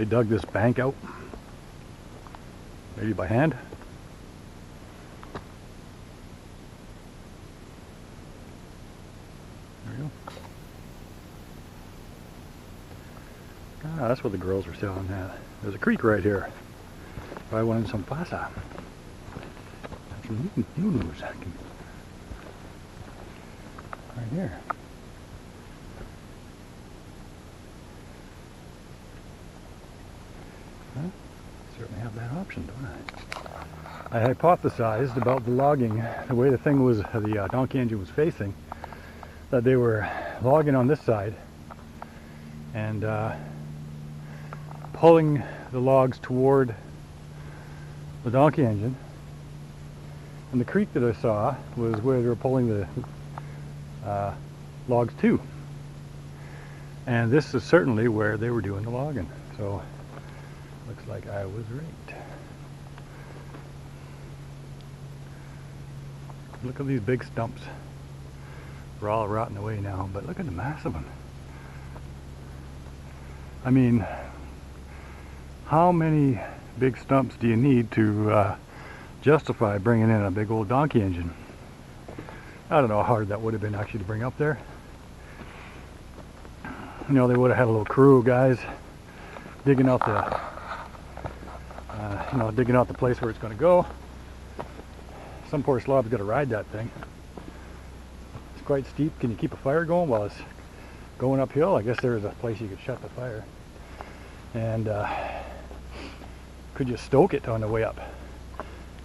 They dug this bank out, maybe by hand. There we go. Ah, that's what the girls were selling at. There's a creek right here. If I wanted some pasa. Some noodles. Right here. Well, certainly have that option, don't I? I hypothesized about the logging, the way the thing was, the donkey engine was facing, that they were logging on this side and pulling the logs toward the donkey engine, and the creek that I saw was where they were pulling the logs to, and this is certainly where they were doing the logging. So looks like I was right. Look at these big stumps. They're all rotting away now, but look at the mass of them. I mean, how many big stumps do you need to justify bringing in a big old donkey engine? I don't know how hard that would have been actually to bring up there. You know, they would have had a little crew of guys digging out the, digging out the place where it's going to go. Some poor slob's got to ride that thing. It's quite steep. Can you keep a fire going while it's going uphill? I guess there's a place you could shut the fire. And could you stoke it on the way up?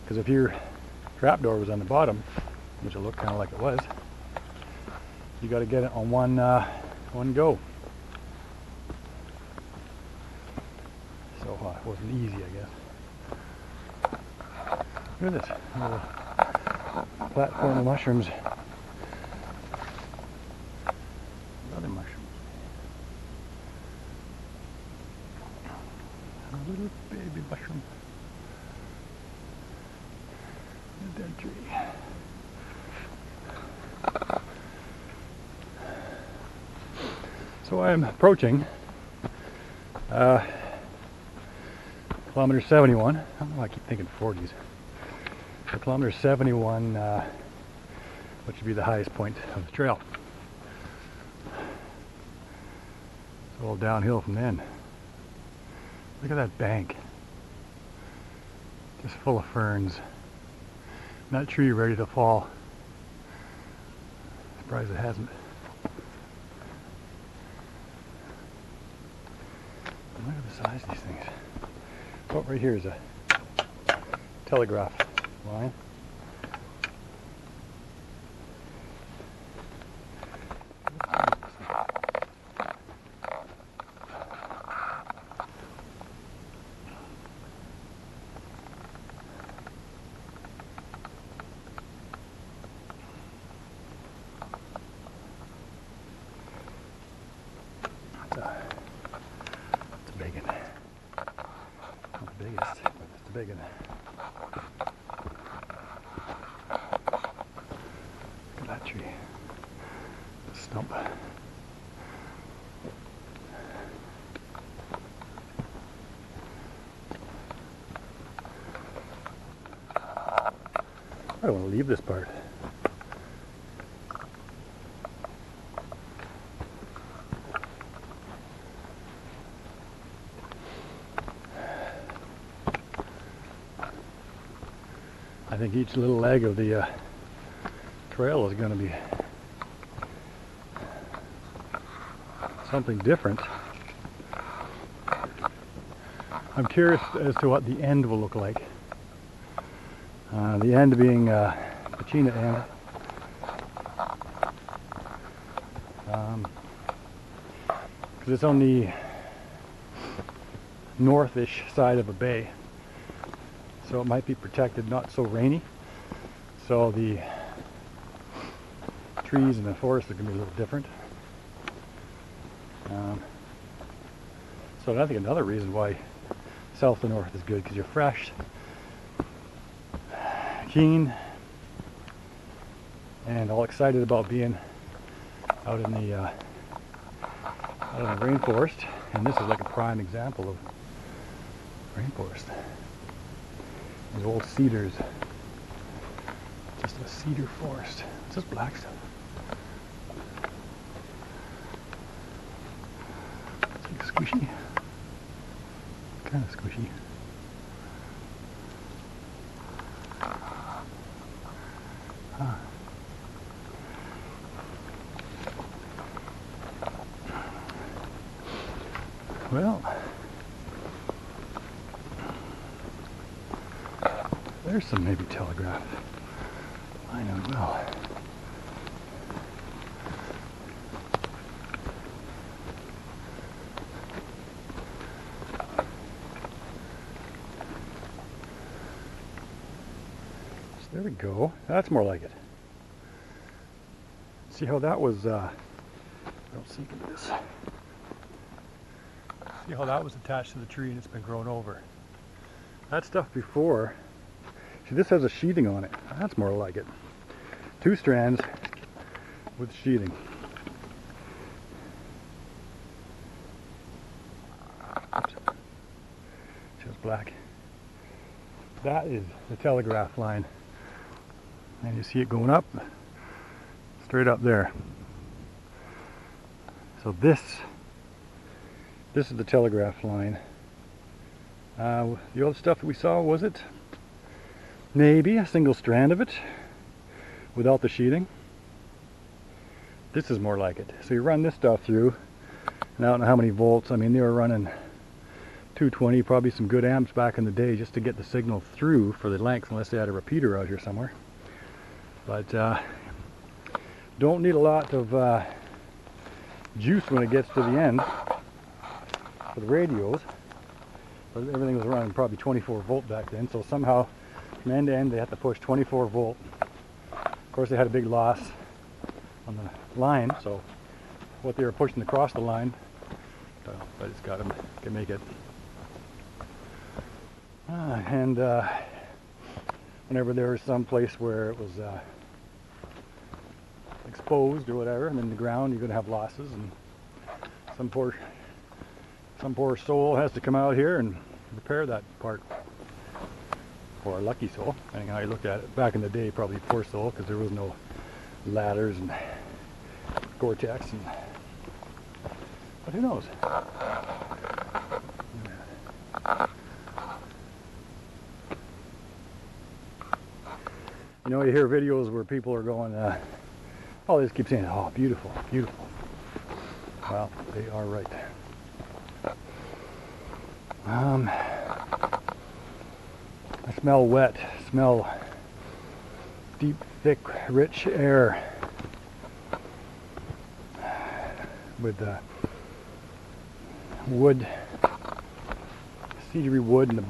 Because if your trapdoor was on the bottom, which it looked kind of like it was, you got to get it on one go. So it wasn't easy, I guess. Look at this little platform of mushrooms. Other mushrooms. A little baby mushroom. A dead tree. So I'm approaching kilometer 71. I don't know why I keep thinking 40s. So kilometer 71, which would be the highest point of the trail. It's all downhill from then. Look at that bank. Just full of ferns. And that tree ready to fall. Surprised it hasn't. Look at the size of these things. Oh, right here is a telegraph line. It's a big one. Not the biggest, but it's a big one. Look at that tree. The stump. I don't want to leave this part. I think each little leg of the trail is going to be something different. I'm curious as to what the end will look like. The end being Pachina end. Because it's on the northish side of a bay. So it might be protected, not so rainy. So the trees in the forest are going to be a little different. So I think another reason why south to north is good, because you're fresh, keen, and all excited about being out in the rainforest. And this is like a prime example Rainforest. These old cedars. Just a cedar forest. It's just black stuff. It's like squishy. Kind of squishy. Huh. Well, there's some maybe telegraph line as well. So there we go. That's more like it. See how that was, I don't see this. See how that was attached to the tree and it's been grown over. That stuff before, see, this has a sheathing on it. That's more like it. 2 strands with sheathing. Oops. Just black. That is the telegraph line. And you see it going up, straight up there. So this is the telegraph line. The other stuff that we saw, was it? Maybe a single strand of it without the sheathing. This is more like it. So you run this stuff through, and I don't know how many volts. I mean, they were running 220, probably some good amps back in the day just to get the signal through for the length, unless they had a repeater out here somewhere. But don't need a lot of juice when it gets to the end for the radios. But everything was running probably 24 volt back then, so somehow from end to end they had to push 24 volt. Of course they had a big loss on the line, so what they were pushing across the line, I just got them to make it. And whenever there was some place where it was exposed or whatever, and in the ground you're going to have losses, and some poor soul has to come out here and repair that part, or a lucky soul, depending on how you look at it. Back in the day, probably poor soul, because there was no ladders and Gore-Tex, but who knows? You know, you hear videos where people are going, oh, they just keep saying, oh, beautiful, beautiful. Well, they are right. I smell wet, smell deep, thick, rich air with wood, cedary wood, and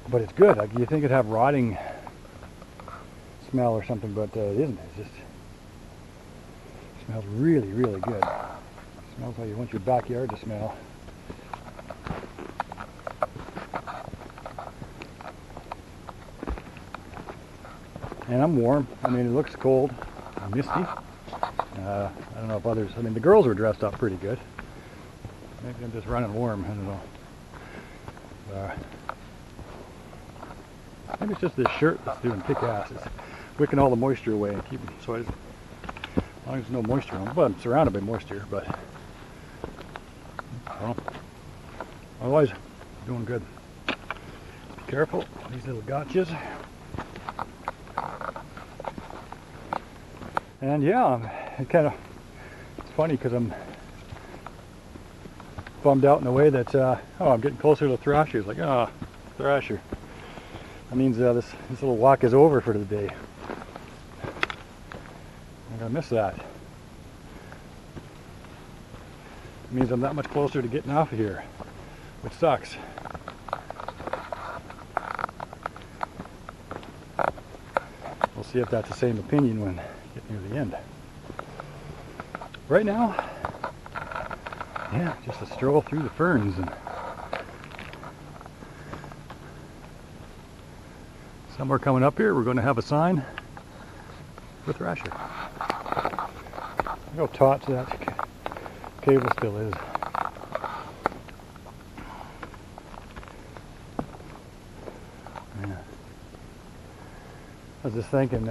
but it's good. Like, you think it'd have rotting smell or something, but it isn't. It just smells really, really good. It smells like you want your backyard to smell. And I'm warm. I mean, it looks cold, misty. I don't know if others, I mean, the girls were dressed up pretty good. Maybe I'm just running warm, I don't know. Maybe it's just this shirt that's doing kick-ass. It's wicking all the moisture away and keeping, so as long as there's no moisture on it. Well, I'm surrounded by moisture, but well, otherwise, doing good. Be careful, these little gotchas. And yeah, it's funny because I'm bummed out in a way that, oh, I'm getting closer to the Thrasher. It's like, ah, oh, Thrasher. That means this little walk is over for the day. I'm gonna miss that. It means I'm that much closer to getting off of here, which sucks. We'll see if that's the same opinion when get near the end. Right now, yeah, just a stroll through the ferns, and somewhere coming up here we're going to have a sign for Thrasher. Look how taut that cable still is. I was just thinking,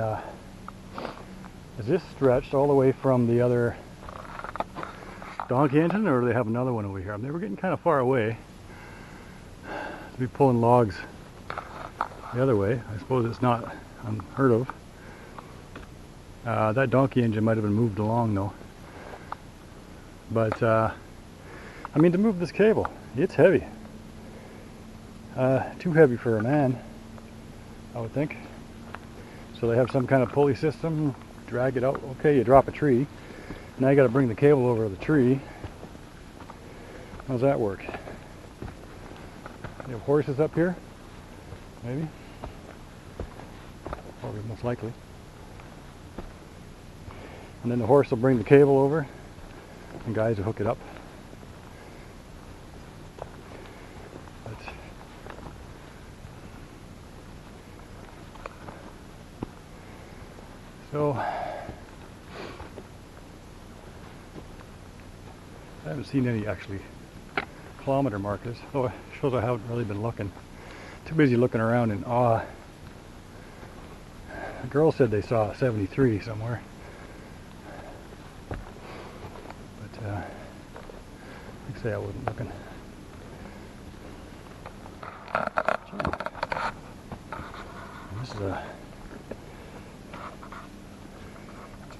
is this stretched all the way from the other donkey engine, or do they have another one over here? I mean, they were getting kind of far away to be pulling logs the other way. I suppose it's not unheard of. That donkey engine might have been moved along though. But I mean, to move this cable, it's heavy. Too heavy for a man, I would think. So they have some kind of pulley system, drag it out. Okay, you drop a tree. Now you got to bring the cable over the tree. How's that work? You have horses up here? Maybe? Probably most likely. And then the horse will bring the cable over and guys will hook it up. But so I haven't seen any actually kilometer markers. Oh, it shows I haven't really been looking. Too busy looking around in awe. The girl said they saw 73 somewhere. But like I say, I wasn't looking. This is a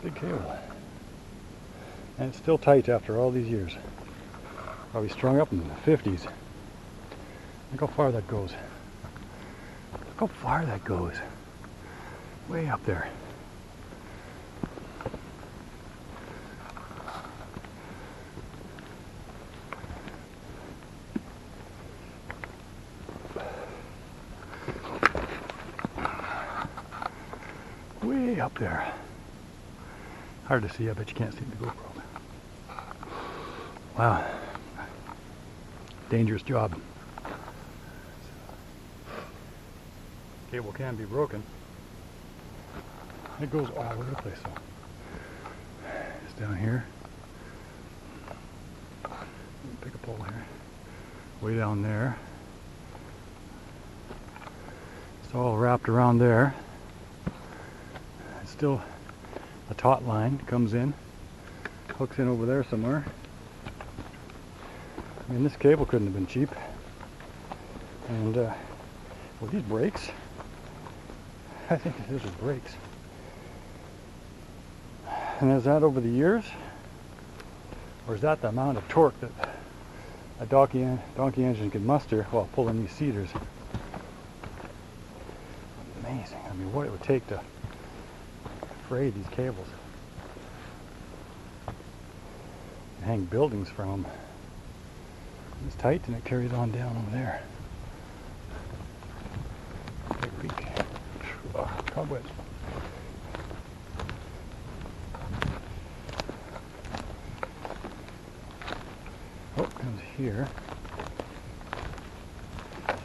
big cable. And it's still tight after all these years. Probably strung up in the 50s. Look how far that goes. Look how far that goes. Way up there. Way up there. Hard to see, I bet you can't see the GoPro. Wow. Dangerous job. Cable can be broken. It goes all over the place though. It's down here. Pick a pole here. Way down there. It's all wrapped around there. It's still a taut line comes in, hooks in over there somewhere. I mean, this cable couldn't have been cheap. And well, these brakes, I think these are brakes. And is that over the years, or is that the amount of torque that a donkey engine can muster while pulling these cedars? Amazing. I mean, what it would take to fray these cables and hang buildings from them. It's tight and it carries on down over there. Take a peek. Oh, cobwebs. Oh, it comes here. So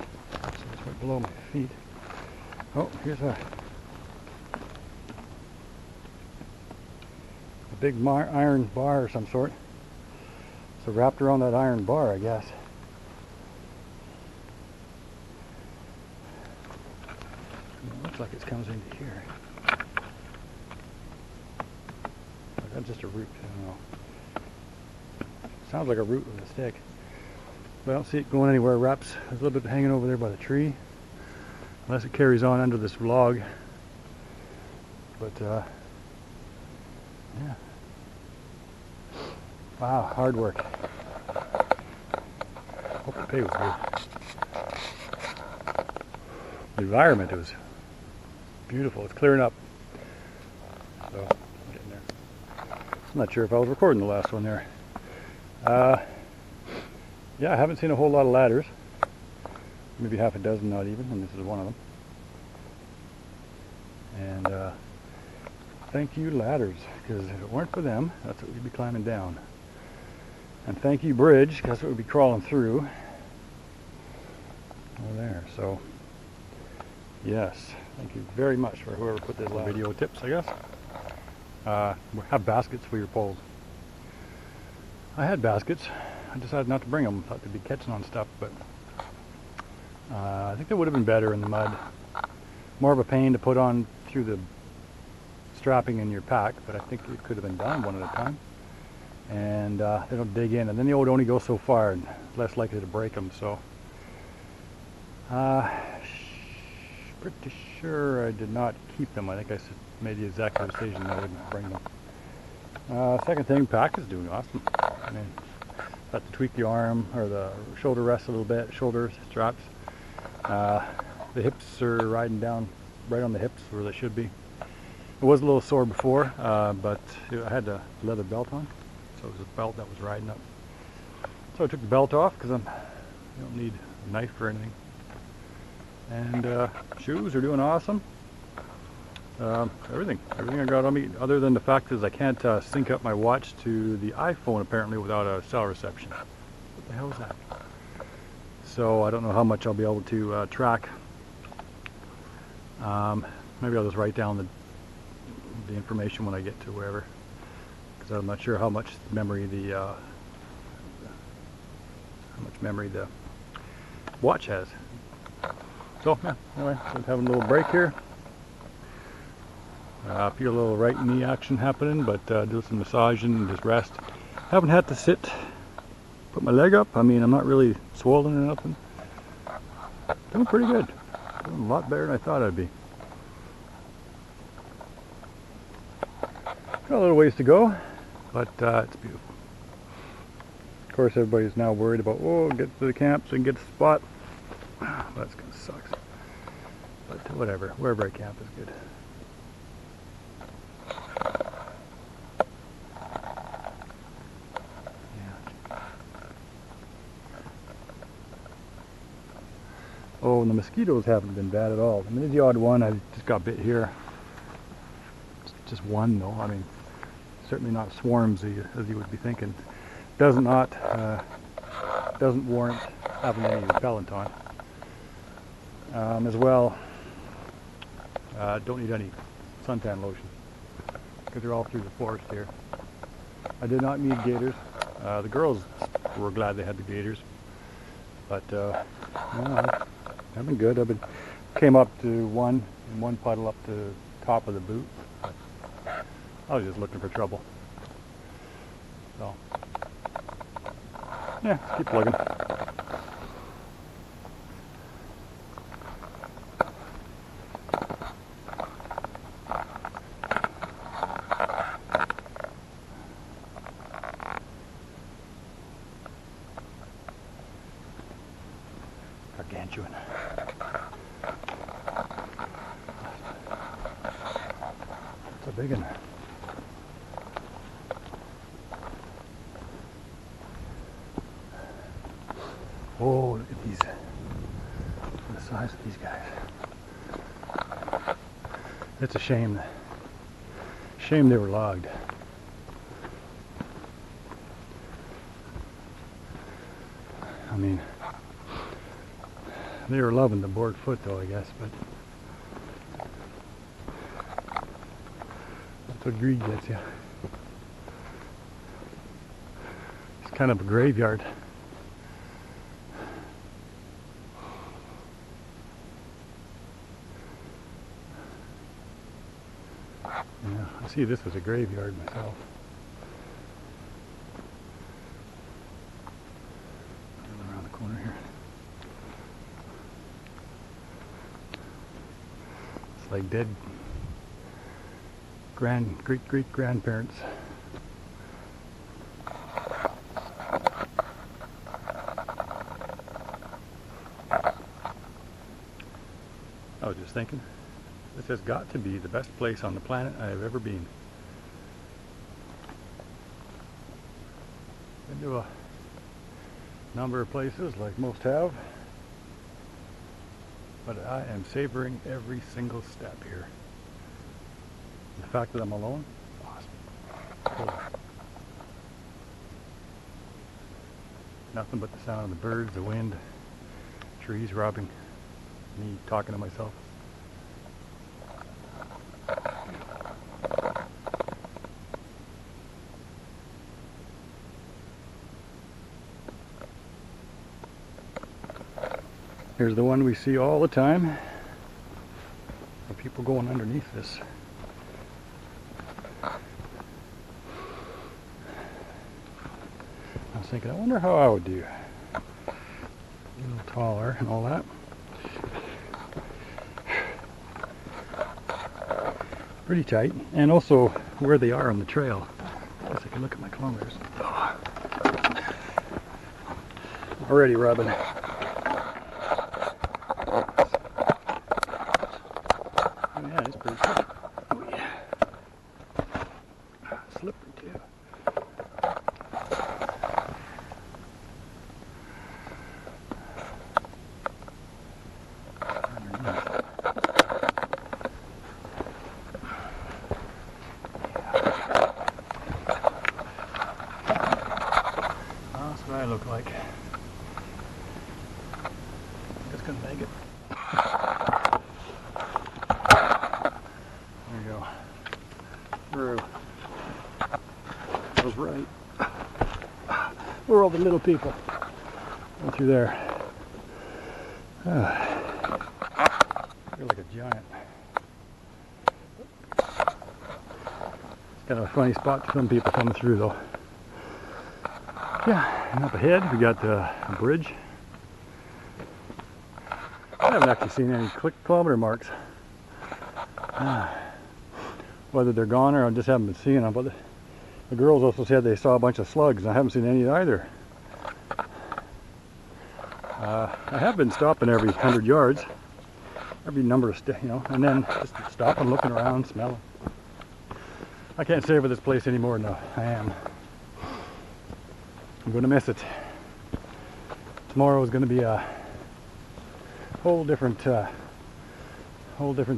it's right below my feet. Oh, here's a big iron bar of some sort. So wrapped around that iron bar, I guess. It looks like it comes into here. That's just a root, I don't know. Sounds like a root with a stick. But I don't see it going anywhere. It wraps, there's a little bit hanging over there by the tree. Unless it carries on under this log. But yeah. Wow, hard work. Hope the pay was good. The environment was beautiful. It's clearing up. So, I'm getting there. I'm not sure if I was recording the last one there. Yeah, I haven't seen a whole lot of ladders. Maybe half a dozen, not even, and this is one of them. And thank you, ladders, because if it weren't for them, that's what we'd be climbing down. And thank you, bridge, because that's what we'd be crawling through. Over there, so yes, thank you very much for whoever put this video tips, I guess. Have baskets for your poles. I had baskets. I decided not to bring them. Thought they'd be catching on stuff, but I think they would have been better in the mud. More of a pain to put on through the strapping in your pack, but I think it could have been done one at a time. And they don't dig in, and then they would only go so far and less likely to break them. So pretty sure I did not keep them. I think I made the executive decision I wouldn't bring them. Second thing, pack is doing awesome. I mean, got to tweak the arm or the shoulder rest a little bit, shoulder straps. The hips are riding down right on the hips where they should be. It was a little sore before, but I had a leather belt on, so it was a belt that was riding up. So I took the belt off because you don't need a knife or anything. And shoes are doing awesome. Everything I got on me, other than the fact is I can't sync up my watch to the iPhone apparently without a cell reception. What the hell is that? So I don't know how much I'll be able to track. Maybe I'll just write down the information when I get to wherever, because I'm not sure how much memory the watch has. So yeah, anyway, so I'm having a little break here. I feel a little right knee action happening, but do some massaging and just rest. Haven't had to sit, put my leg up. I mean, I'm not really swollen or nothing. Doing pretty good. Doing a lot better than I thought I'd be. Got a little ways to go, but it's beautiful. Of course, everybody's now worried about, oh, get to the camp so we can get a spot. That's gonna suck. But whatever, wherever I camp is good. Oh, and the mosquitoes haven't been bad at all. I mean, there's the odd one. I just got bit here. Just one, though. I mean, certainly not swarms as you would be thinking. Doesn't warrant having any repellent on. As well, don't need any suntan lotion because they're all through the forest here. I did not need gaiters. The girls were glad they had the gaiters, but I've been good. Came up to in one puddle up to the top of the boot. I was just looking for trouble. So yeah, keep plugging. Gargantuan. It's a big one. Oh, look at these. The size of these guys. It's a shame. Shame they were logged. I mean, they were loving the board foot though, I guess, but that's what greed gets you. It's kind of a graveyard. Yeah, I see this as a graveyard myself. Around the corner here. It's like dead great-great-grandparents. I was just thinking, this has got to be the best place on the planet I have ever been. Been to a number of places like most have, but I am savoring every single step here. The fact that I'm alone, awesome. Cool. Nothing but the sound of the birds, the wind, trees robbing, me talking to myself. Here's the one we see all the time up people going underneath this. I was thinking, I wonder how I would do. A little taller and all that. Pretty tight, and also where they are on the trail. I guess I can look at my kilometers. Oh. Already rubbing. Oh yeah, it's pretty tight. Oh yeah. Slippery too. That's what I look like. Just gonna make it. There you go. Through. I was right. Where are all the little people? Go through there. You're like a giant. It's kind of a funny spot for some people coming through though. Yeah, and up ahead we got a bridge. I haven't actually seen any kilometer marks. Whether they're gone or I just haven't been seeing them. But the girls also said they saw a bunch of slugs, and I haven't seen any either. I have been stopping every 100 yards, every number of and then just stopping, looking around, smelling. I can't savor this place anymore. No, I am. I'm going to miss it. Tomorrow is going to be a whole different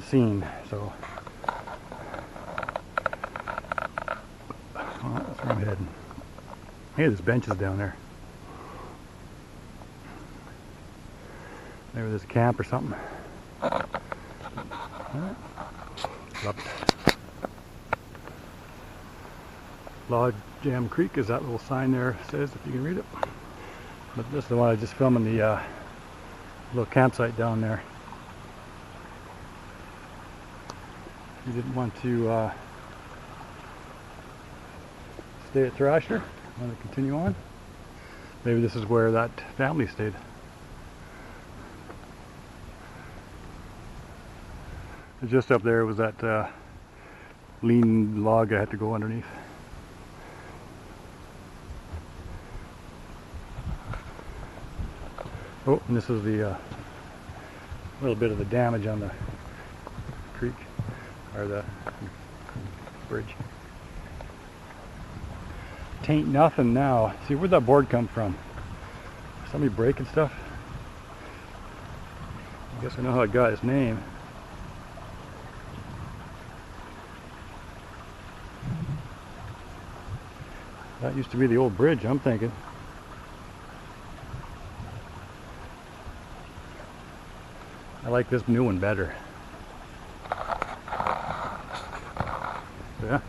scene. So that's where I'm heading. Hey, there's benches down there. Maybe there's a camp or something. Love it. Log Jam Creek is that little sign there says, if you can read it. But this is the one I just filmed in the little campsite down there. You didn't want to stay at Thrasher, want to continue on. Maybe this is where that family stayed. And just up there was that lean log I had to go underneath. Oh, and this is the little bit of the damage on the creek, or the bridge. Tain't nothing now. See, where'd that board come from? Somebody breaking stuff? I guess I know how it got its name. That used to be the old bridge, I'm thinking. I like this new one better. Yeah.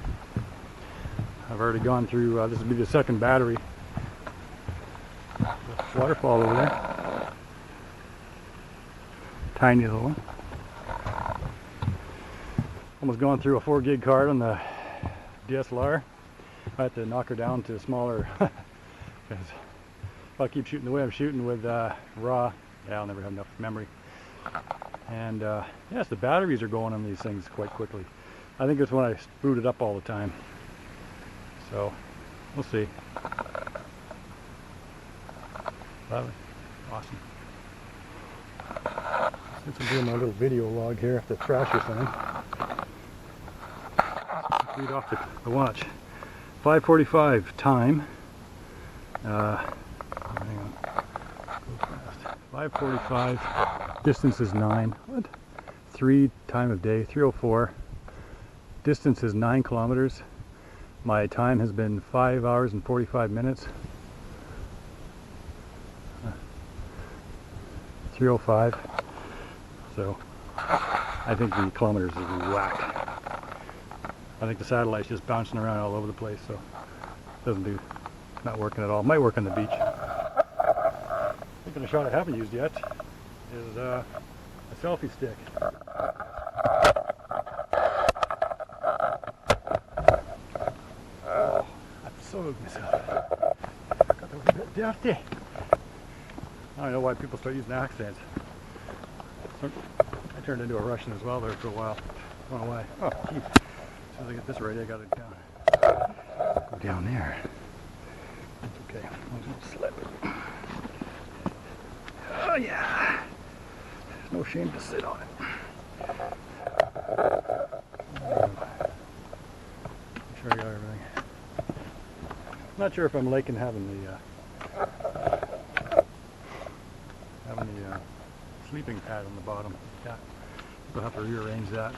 I've already gone through, this will be the second battery. Waterfall over there. Tiny little one. Almost gone through a 4 gig card on the DSLR. I had to knock her down to a smaller, because if I keep shooting the way I'm shooting with raw, yeah, I'll never have enough memory. And yes, the batteries are going on these things quite quickly. I think it's when I boot it up all the time. So we'll see. Lovely. Awesome. Since I'm doing my little video log here of the Thrasher thing, let's read off the watch. 5:45 time. Hang on. Go fast. 5:45. Distance is 9. What? 3 time of day. 3:04. Distance is 9 kilometers. My time has been 5 hours and 45 minutes. 3:05. So I think the kilometers is whack. I think the satellite's just bouncing around all over the place, so it not working at all. Might work on the beach. Thinking a shot I haven't used yet is a selfie stick. exposed myself. Got that was a bit dirty. I don't know why people start using accents. So, I turned into a Russian as well there for a while. I don't know why. Oh, geez. As soon as I get this right, I got it down. Go down there. That's okay. I'll slip. Oh yeah. There's no shame to sit on it. I'm sure I got everything. I'm not sure if I'm liking having the sleeping pad on the bottom. Yeah, we'll have to rearrange that.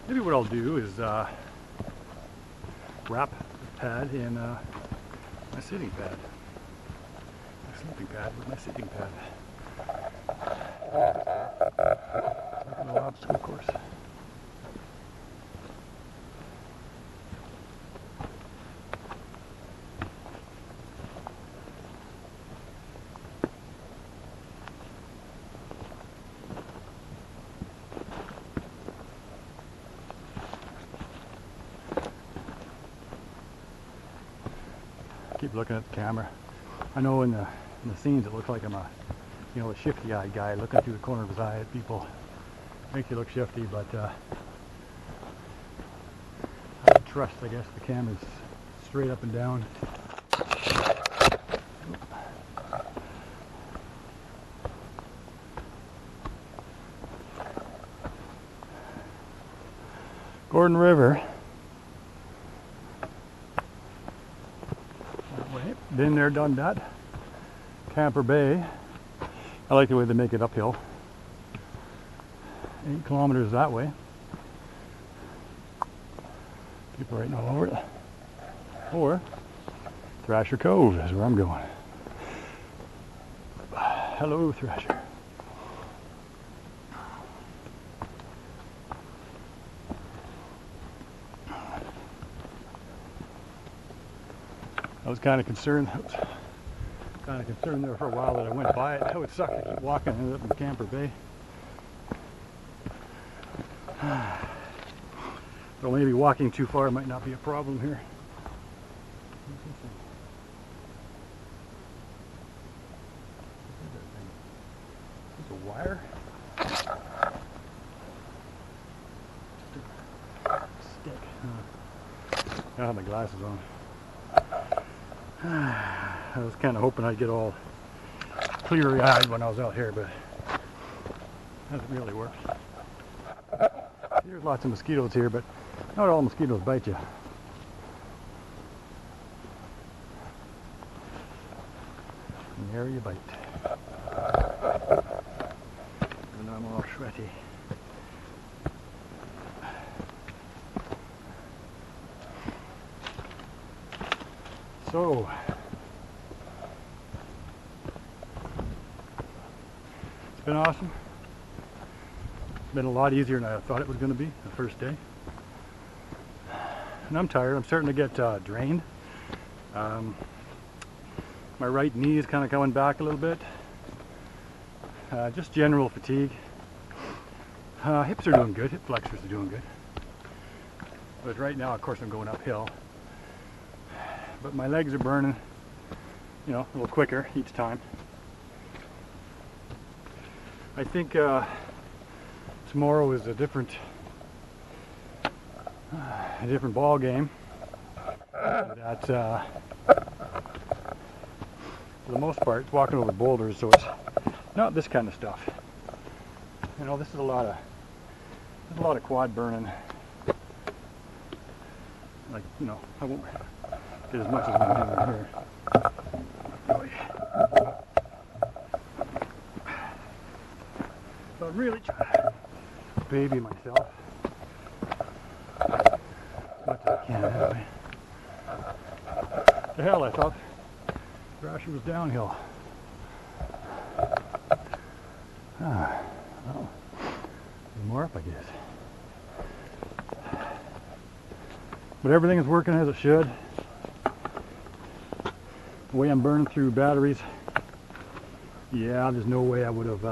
Maybe what I'll do is wrap the pad in my sitting pad. My sleeping pad with my sitting pad. Like a little obstacle course. Keep looking at the camera. I know in the scenes it looks like I'm a shifty-eyed guy looking through the corner of his eye at people. Makes you look shifty, but I trust, I guess, the camera's straight up and down. Gordon River. Been there, done that. Camper Bay. I like the way they make it uphill. 8 kilometers that way. People right all over it. Or Thrasher Cove is where I'm going. Hello, Thrasher. I was kind of concerned. There for a while that I went by it. That would suck to keep walking and end up in Camper Bay. Well, maybe walking too far might not be a problem here. Is this a wire? Stick. I don't have my glasses on. I was kind of hoping I'd get all clear-eyed when I was out here, but hasn't really worked. There's lots of mosquitoes here, but not all mosquitoes bite you. And there you bite. And I'm all sweaty. So, it's been awesome. It's been a lot easier than I thought it was going to be the first day. And I'm tired. I'm starting to get drained. My right knee is kind of coming back a little bit. Just general fatigue. Hips are doing good. Hip flexors are doing good. But right now, of course, I'm going uphill. But my legs are burning, a little quicker each time. I think tomorrow is a different ball game. That for the most part, it's walking over boulders, so it's not this kind of stuff. This is a lot of quad burning. Like, I won't get as much as I'm doing here. So I'm really trying to baby myself as much as I can anyway. The hell, I thought Thrasher was downhill. Well, there's more up, I guess. But everything is working as it should. The way I'm burning through batteries, yeah, there's no way I would have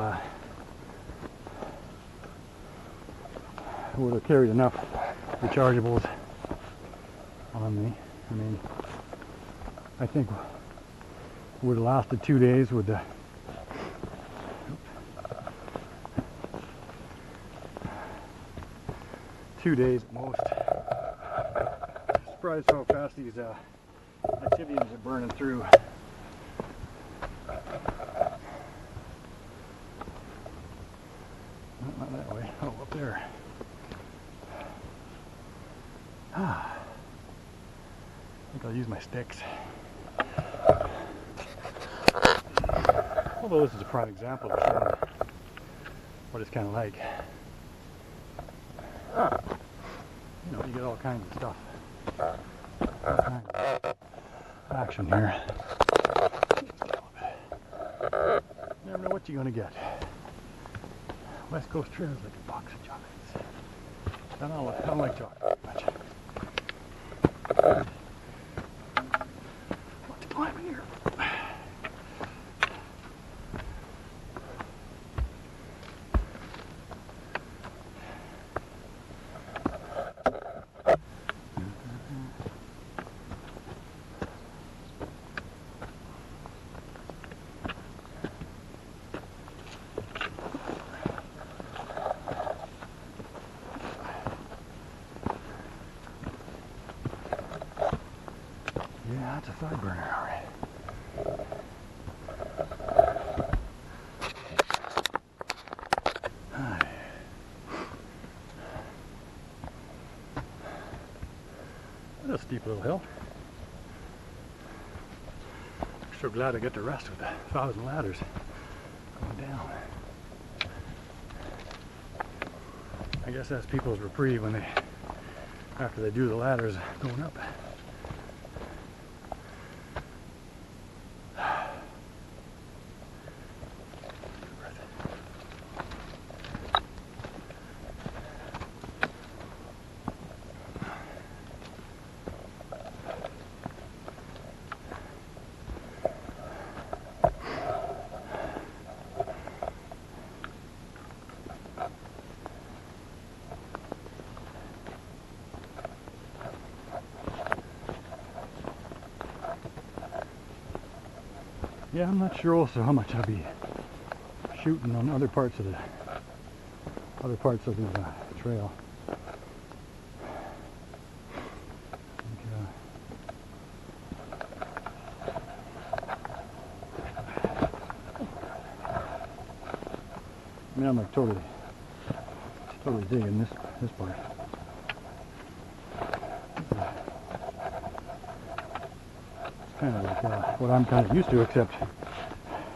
carried enough rechargeables on me. I mean, I think would have lasted 2 days with the 2 days at most. Surprised how fast these activities are burning through. Not that way. Oh, up there. I think I'll use my sticks. Although this is a prime example of showing what it's kind of like. You know, you get all kinds of stuff. All kinds of action here. You never know what you're going to get. West Coast Trail is like a box of chocolates. I don't like chocolate much. What's climbing here? Yeah, that's a thigh burner, all right. That's a steep little hill. I'm so glad I get to rest with 1,000 ladders going down. I guess that's people's reprieve when after they do the ladders going up. Yeah, I'm not sure also how much I'll be shooting on other parts of the trail. I mean, I'm like totally digging this part. Kind of like what I'm kind of used to, except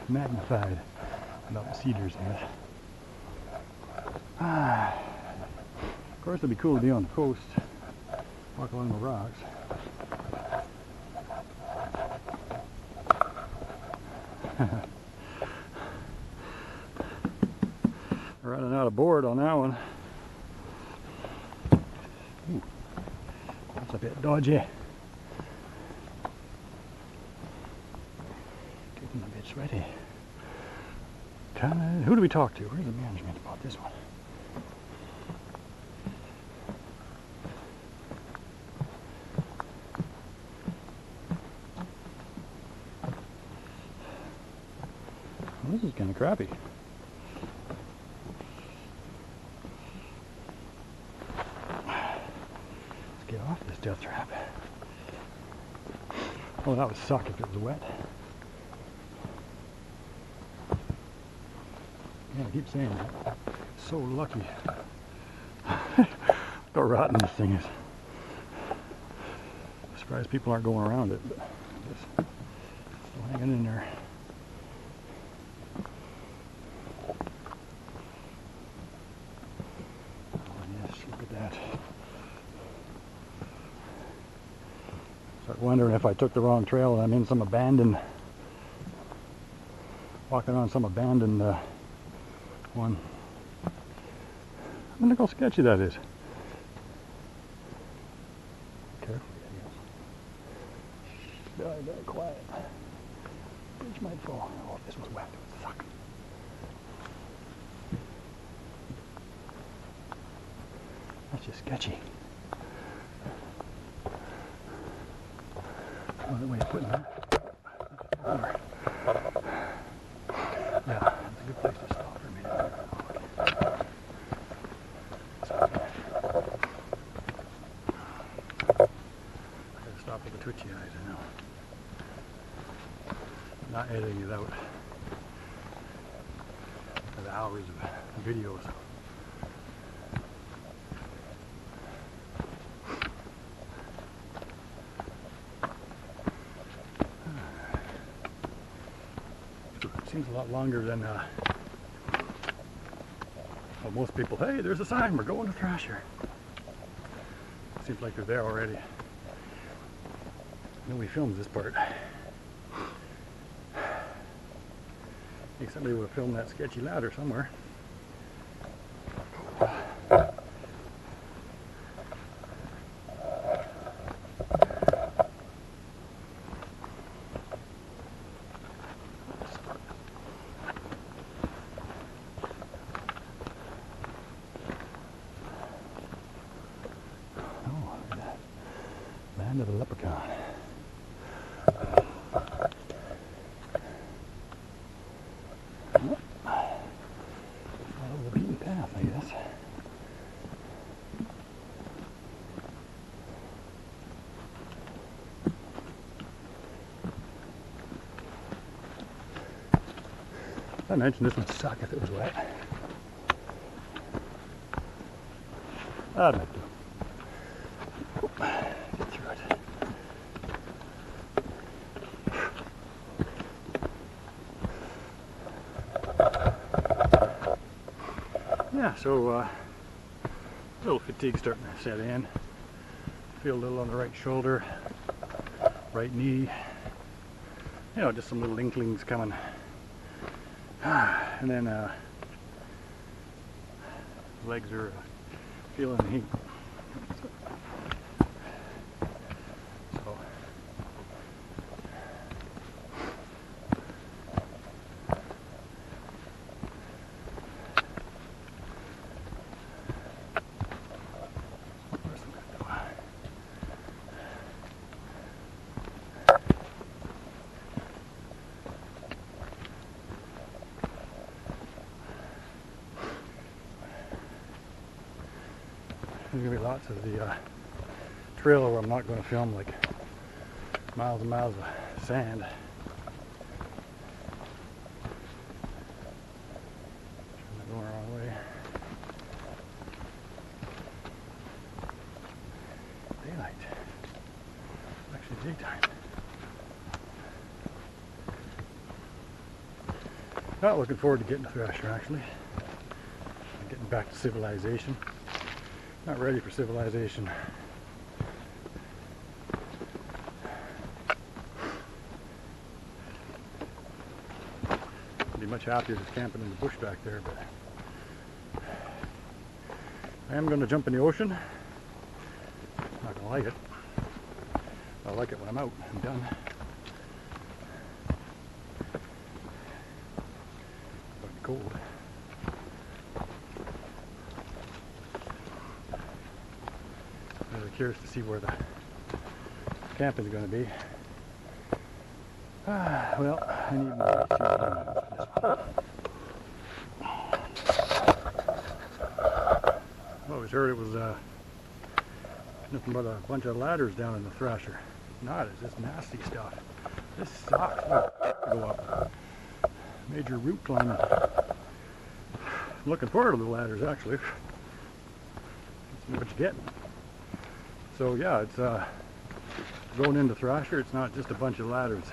magnified about the cedars in it. Of course, it'd be cool to be on the coast, walk along the rocks. Running out of board on that one. Ooh, that's a bit dodgy. Getting a bit sweaty. Who do we talk to? Where's the management about this one? Well, this is kind of crappy. Let's get off this death trap. Oh, that would suck if it was wet. Yeah, I keep saying that. So lucky. How rotten this thing is. I'm surprised people aren't going around it, but just still hanging in there. Oh yes, look at that. Start wondering if I took the wrong trail and I'm in some abandoned, walking on some abandoned one. I wonder how sketchy that is. Carefully, I guess. Very quiet. Bridge might fall. Oh, if this was wet, it would suck. That's just sketchy. Well, it way of putting that. Yeah, that's a good place to stop for a minute. I gotta stop with the twitchy eyes, I know. Not editing it out. The hours of videos. Seems a lot longer than well, most people. Hey, there's a sign, we're going to Thrasher. Seems like they're there already. Nobody films this part. I think somebody would have filmed that sketchy ladder somewhere. Land of the leprechaun. Follow the beaten path, I guess. I mentioned this would suck if it was wet. I'd like to. Get through it. Yeah, so a little fatigue starting to set in. Feel a little on the right shoulder, right knee. You know, just some little inklings coming. And then legs are feeling the heat. So there's going to be lots of the trail where I'm not going to film, like miles and miles of sand. I'm going the wrong way. Daylight. Actually daytime. Not looking forward to getting to Thrasher, actually. Getting back to civilization. Not ready for civilization. I'd be much happier just camping in the bush back there, but I am going to jump in the ocean. I'm not going to like it. I'll like it when I'm out and done. But it's cold. Really curious to see where the camp is going to be. Well, I need more for this one. I always heard it was nothing but a bunch of ladders down in the Thrasher. Not, it's just nasty stuff. This sucks. Oh, go up. Major route climbing. I'm looking forward to the ladders, actually. That's what you get. So yeah, it's going into Thrasher. It's not just a bunch of ladders.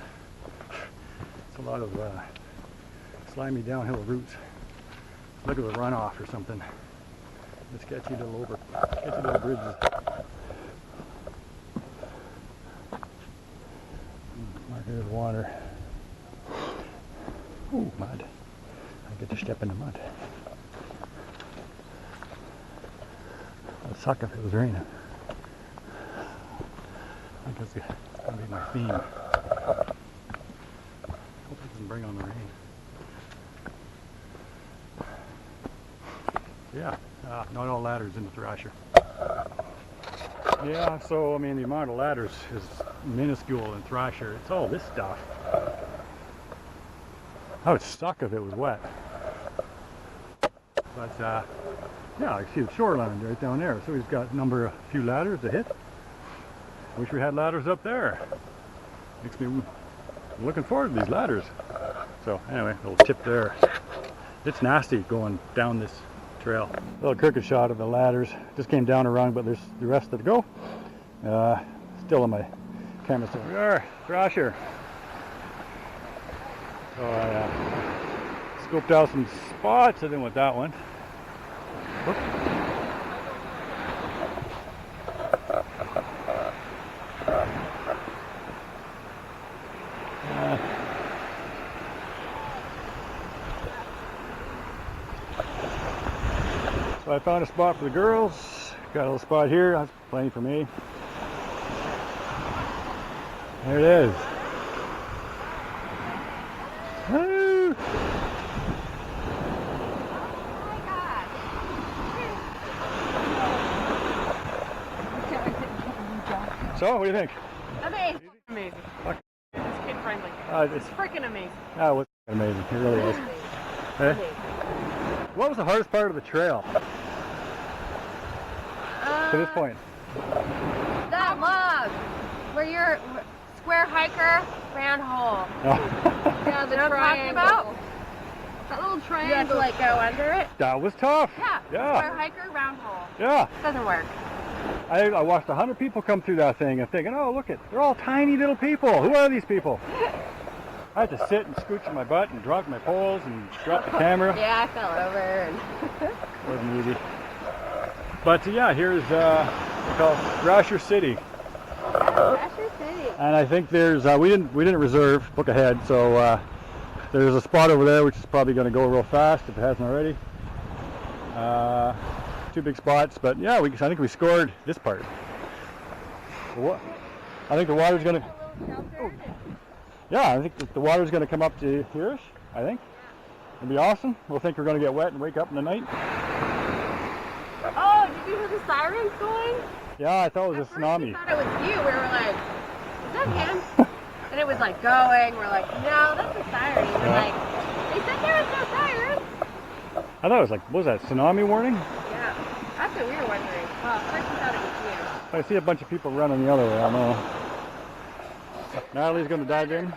It's a lot of slimy downhill routes. Look at the runoff or something. The sketchy little bridges. Here's water. Ooh, mud. I get to step in the mud. It'd suck if it was raining. I think that's going to be my theme. Hope it doesn't bring on the rain. Yeah, not all ladders in the Thrasher. Yeah, so I mean the amount of ladders is minuscule in Thrasher. It's all this stuff. I would suck if it was wet. But yeah, I see the shoreline right down there. So we've got a few ladders to hit. Wish we had ladders up there. Makes me looking forward to these ladders. So anyway, a little tip there. It's nasty going down this trail. A little crooked shot of the ladders. Just came down a rung, but there's the rest to go. Still on my camera. So we are, Thrasher. So I scoped out some spots. I didn't want that one. Whoop. So I found a spot for the girls. Got a little spot here. That's plenty for me. There it is. Woo! So, what do you think? Amazing. Amazing. It's kid friendly. It's freaking amazing. Oh, it was amazing. It really is. Hey? What was the hardest part of the trail to this point? That log where you're square hiker, round hole. Oh. Yeah, the triangle. About? That little triangle. You have to like go under it. That was tough. Yeah. Square hiker, round hole. Yeah. Doesn't work. I watched 100 people come through that thing and thinking, oh, look they're all tiny little people. Who are these people? I had to sit and scooch my butt and drop my poles and drop the camera. Yeah, I fell over and wasn't easy. But yeah, here's called Thrasher City. Thrasher City. And I think there's we didn't reserve, book ahead, so there's a spot over there which is probably going to go real fast if it hasn't already. Two big spots, but yeah, I think we scored this part. I think the water's going to. Yeah, I think the water's going to come up to here-ish, I think. It'll be awesome. We'll think we're going to get wet and wake up in the night. Oh, did you hear the sirens going? Yeah, I thought it was a tsunami. We thought it was you. We were like, is that him? And it was like going. We're like, no, that's a siren. We're like, they said there was no sirens. I thought it was like, what was that, tsunami warning? Yeah, that's what we were wondering. First we thought it was you. I see a bunch of people running the other way, I don't know. Natalie's going to dive in.